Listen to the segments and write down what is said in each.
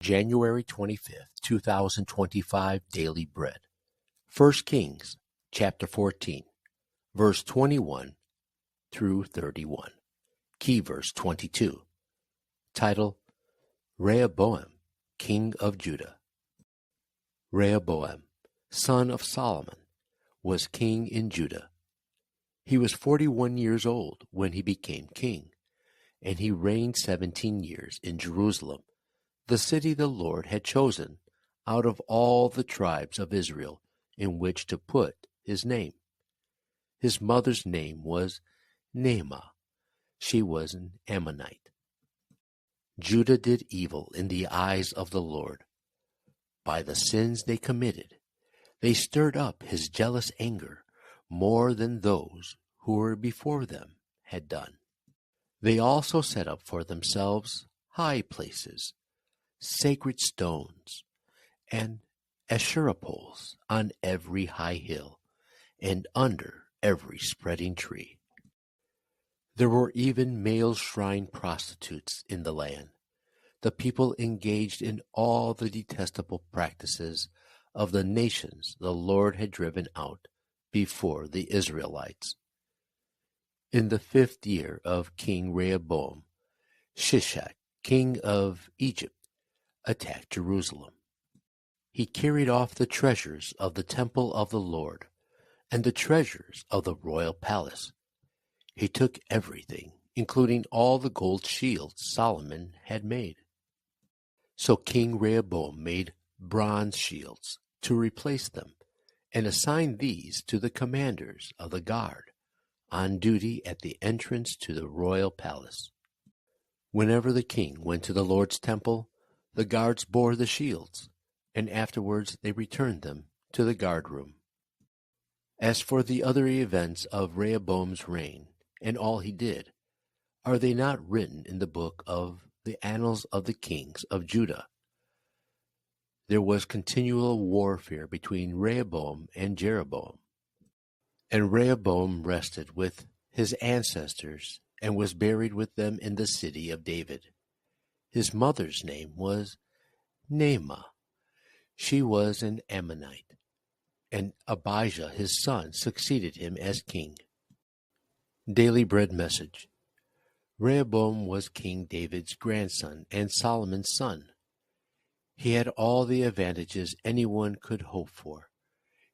January 25th, 2025 Daily Bread. 1 Kings, chapter 14, verse 21 through 31. Key verse 22. Title, Rehoboam, King of Judah. Rehoboam, son of Solomon, was king in Judah. He was 41 years old when he became king, and he reigned 17 years in Jerusalem, the city the Lord had chosen out of all the tribes of Israel in which to put his name. His mother's name was Naamah. She was an Ammonite. Judah did evil in the eyes of the Lord. By the sins they committed, they stirred up his jealous anger more than those who were before them had done. They also set up for themselves high places, sacred stones, and Asherah poles on every high hill and under every spreading tree. There were even male shrine prostitutes in the land. The people engaged in all the detestable practices of the nations the Lord had driven out before the Israelites. In the 5th year of King Rehoboam, Shishak, king of Egypt, attacked Jerusalem. He carried off the treasures of the temple of the Lord and the treasures of the royal palace. He took everything, including all the gold shields Solomon had made. So King Rehoboam made bronze shields to replace them and assigned these to the commanders of the guard on duty at the entrance to the royal palace. Whenever the king went to the Lord's temple, the guards bore the shields, and afterwards they returned them to the guardroom. As for the other events of Rehoboam's reign and all he did, are they not written in the book of the annals of the kings of Judah? There was continual warfare between Rehoboam and Jeroboam. And Rehoboam rested with his ancestors and was buried with them in the city of David. His mother's name was Naamah. She was an Ammonite, and Abijah his son succeeded him as king. Daily Bread Message. Rehoboam was King David's grandson and Solomon's son. He had all the advantages anyone could hope for.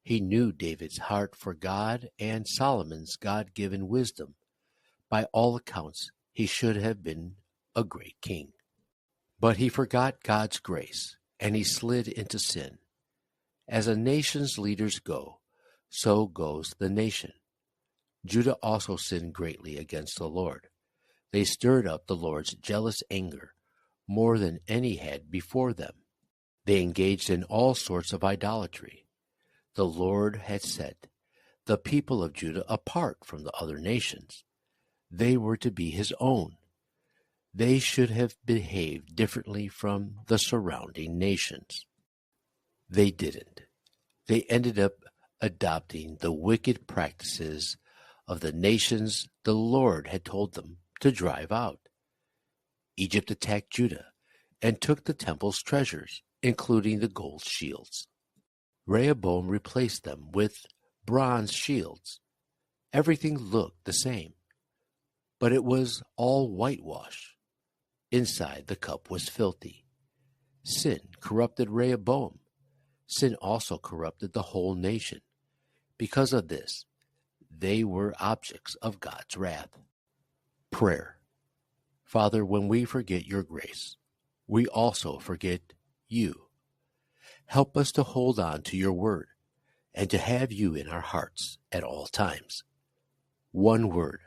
He knew David's heart for God and Solomon's God-given wisdom. By all accounts, he should have been a great king. But he forgot God's grace, and he slid into sin. As a nation's leaders go, so goes the nation. Judah also sinned greatly against the Lord. They stirred up the Lord's jealous anger more than any had before them. They engaged in all sorts of idolatry. The Lord had set the people of Judah apart from the other nations. They were to be his own. They should have behaved differently from the surrounding nations. They didn't. They ended up adopting the wicked practices of the nations the Lord had told them to drive out. Egypt attacked Judah and took the temple's treasures, including the gold shields. Rehoboam replaced them with bronze shields. Everything looked the same, but it was all whitewash. Inside, the cup was filthy. Sin corrupted Rehoboam. Sin also corrupted the whole nation. Because of this, they were objects of God's wrath. Prayer. Father, when we forget your grace, we also forget you. Help us to hold on to your word and to have you in our hearts at all times. One word.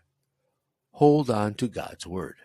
Hold on to God's word.